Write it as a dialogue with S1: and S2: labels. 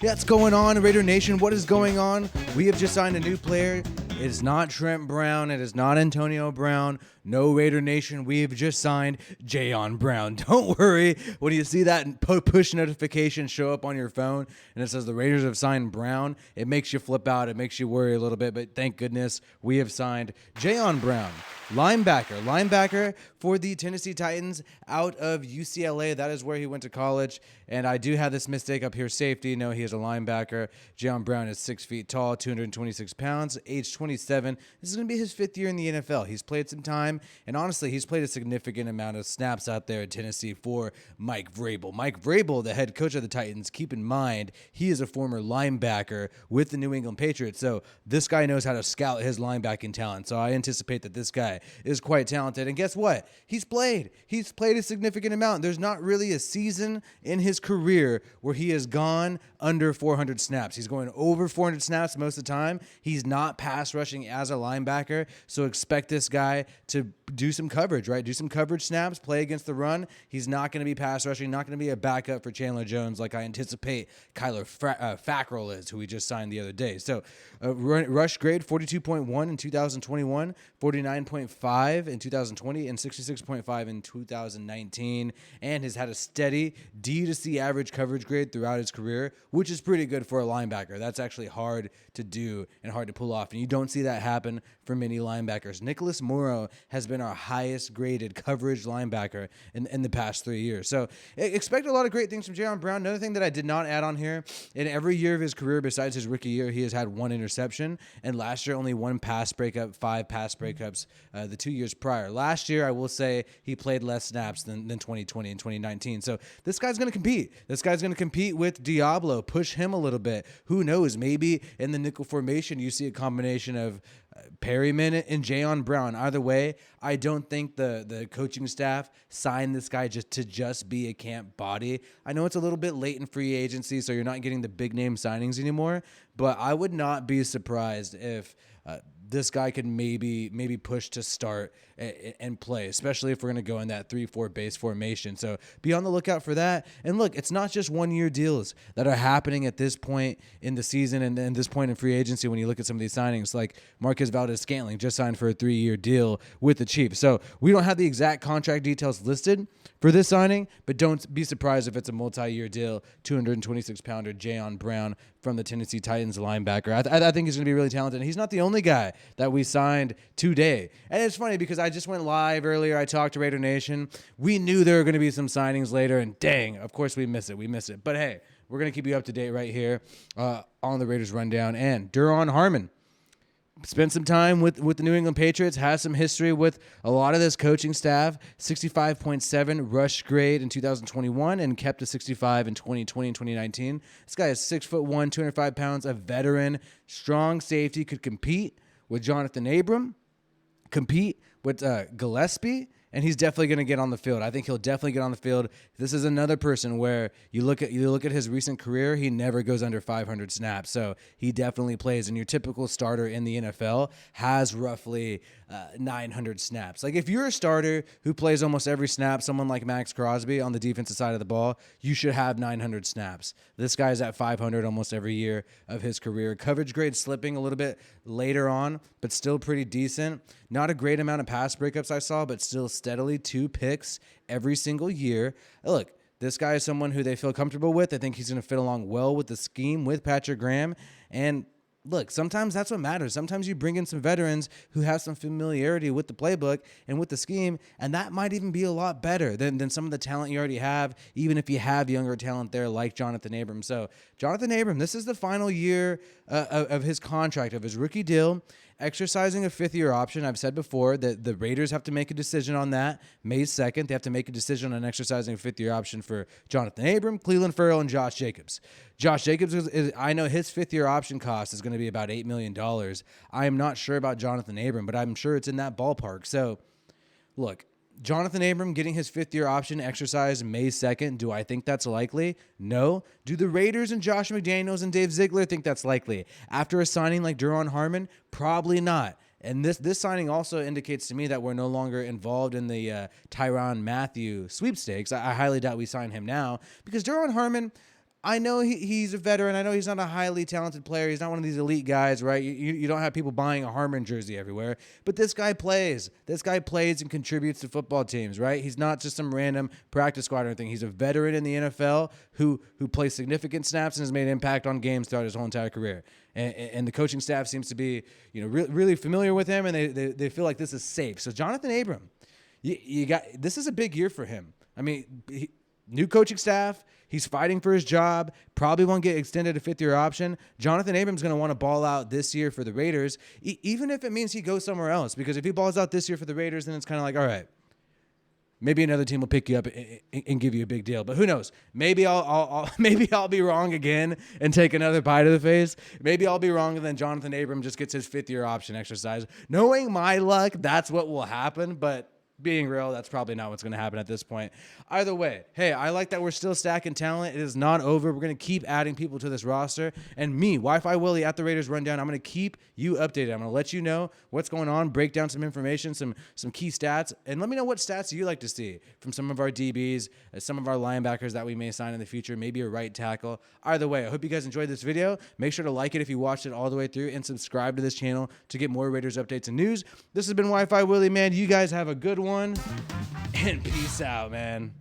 S1: What's going on, Raider Nation? What is going on? We have just signed a new player. It is not Trent Brown. It is not Antonio Brown. No, Raider Nation. We have just signed Jayon Brown. Don't worry. When you see that push notification show up on your phone and it says the Raiders have signed Brown, it makes you flip out. It makes you worry a little bit. But thank goodness we have signed Jayon Brown. Linebacker for the Tennessee Titans out of UCLA. That is where he went to college. And I do have this mistake up here, safety. No, he is a linebacker. Jayon Brown is 6 feet tall, 226 pounds, age 27. This is going to be his 5th year in the NFL. He's played some time, and honestly, he's played a significant amount of snaps out there at Tennessee for Mike Vrabel. Mike Vrabel, the head coach of the Titans, keep in mind, he is a former linebacker with the New England Patriots. So this guy knows how to scout his linebacking talent. So I anticipate that this guy is quite talented. And guess what? He's played a significant amount. There's not really a season in his career where he has gone under 400 snaps. He's going over 400 snaps most of the time. He's not pass rushing as a linebacker. So expect this guy to do some coverage, right? Do some coverage snaps, play against the run. He's not going to be pass rushing, not going to be a backup for Chandler Jones like I anticipate Kyler Fackrell is, who we just signed the other day. So rush grade 42.1 in 2021, 49.5 in 2020, and 66.5 in 2019, and has had a steady D to C average coverage grade throughout his career, which is pretty good for a linebacker. That's actually hard to do and hard to pull off, and you don't see that happen for many linebackers. Nicholas Morrow has been our highest graded coverage linebacker in the past 3 years. So expect a lot of great things from Jayon Brown. Another thing that I did not add on here, in every year of his career besides his rookie year, he has had one interception, and last year only one pass breakup, 5 pass breakups the 2 years prior. Last year, I will say he played less snaps than 2020 and 2019. So this guy's going to compete. This guy's going to compete with Diablo, push him a little bit. Who knows? Maybe in the nickel formation, you see a combination of Perryman and Jayon Brown. Either way, I don't think the coaching staff signed this guy just be a camp body. I know it's a little bit late in free agency, so you're not getting the big name signings anymore, but I would not be surprised if this guy could maybe push to start and play, especially if we're going to go in that 3-4 base formation. So be on the lookout for that. And look, it's not just 1-year deals that are happening at this point in the season and this point in free agency when you look at some of these signings, like Marquez Valdez-Scantling just signed for a 3-year deal with the Chiefs. So we don't have the exact contract details listed for this signing, but don't be surprised if it's a multi-year deal. 226-pounder Jayon Brown from the Tennessee Titans linebacker. I think he's going to be really talented. And he's not the only guy that we signed today. And it's funny because I just went live earlier. I talked to Raider Nation. We knew there were going to be some signings later, and dang, of course we miss it. But hey, we're going to keep you up to date right here on the Raiders Rundown. And Duron Harmon spent some time with the New England Patriots, has some history with a lot of this coaching staff. 65.7 rush grade in 2021 and kept a 65 in 2020 and 2019. This guy is 6'1", 205 pounds, a veteran, strong safety, could compete with Jonathan Abram, compete with Gillespie, and he's definitely going to get on the field. I think he'll definitely get on the field. This is another person where you look at his recent career, he never goes under 500 snaps. So he definitely plays. And your typical starter in the NFL has roughly 900 snaps. Like if you're a starter who plays almost every snap, someone like Max Crosby on the defensive side of the ball, you should have 900 snaps. This guy's at 500 almost every year of his career. Coverage grade slipping a little bit later on, but still pretty decent. Not a great amount of pass breakups I saw, but still steadily 2 picks every single year. Look, this guy is someone who they feel comfortable with. I think he's going to fit along well with the scheme with Patrick Graham. And look, sometimes that's what matters. Sometimes you bring in some veterans who have some familiarity with the playbook and with the scheme, and that might even be a lot better than some of the talent you already have, even if you have younger talent there like Jonathan Abram. So Jonathan Abram, this is the final year of his contract, of his rookie deal, exercising a 5th-year option. I've said before that the Raiders have to make a decision on that May 2nd. They have to make a decision on exercising a 5th-year option for Jonathan Abram, Cleveland Ferrell, and Josh Jacobs. Josh Jacobs, I know his 5th-year option cost is going to be about $8 million. I am not sure about Jonathan Abram, but I'm sure it's in that ballpark. So, look, Jonathan Abram getting his 5th-year option exercised May 2nd. Do I think that's likely? No. Do the Raiders and Josh McDaniels and Dave Ziegler think that's likely? After a signing like Duron Harmon? Probably not. And this signing also indicates to me that we're no longer involved in the Tyrann Mathieu sweepstakes. I highly doubt we sign him now because Duron Harmon, I know he's a veteran. I know he's not a highly talented player. He's not one of these elite guys, right? You don't have people buying a Harmon jersey everywhere. But this guy plays. This guy plays and contributes to football teams, right? He's not just some random practice squad or anything. He's a veteran in the NFL who plays significant snaps and has made impact on games throughout his whole entire career. And the coaching staff seems to be, really familiar with him, and they feel like this is safe. So Jonathan Abram, this is a big year for him. I mean, new coaching staff. He's fighting for his job. Probably won't get extended a fifth-year option. Jonathan Abram's going to want to ball out this year for the Raiders, even if it means he goes somewhere else. Because if he balls out this year for the Raiders, then it's kind of like, all right, maybe another team will pick you up and give you a big deal. But who knows? Maybe I'll be wrong again and take another bite to the face. Maybe I'll be wrong and then Jonathan Abram just gets his fifth-year option exercise. Knowing my luck, that's what will happen. But being real, that's probably not what's going to happen at this point. Either way, hey, I like that we're still stacking talent. It is not over. We're going to keep adding people to this roster. And me, WiFiWillie at the Raiders Rundown, I'm going to keep you updated. I'm going to let you know what's going on, break down some information, some key stats, and let me know what stats you like to see from some of our DBs, some of our linebackers that we may sign in the future, maybe a right tackle. Either way, I hope you guys enjoyed this video. Make sure to like it if you watched it all the way through and subscribe to this channel to get more Raiders updates and news. This has been WiFiWillie, man. You guys have a good one, and peace out, man.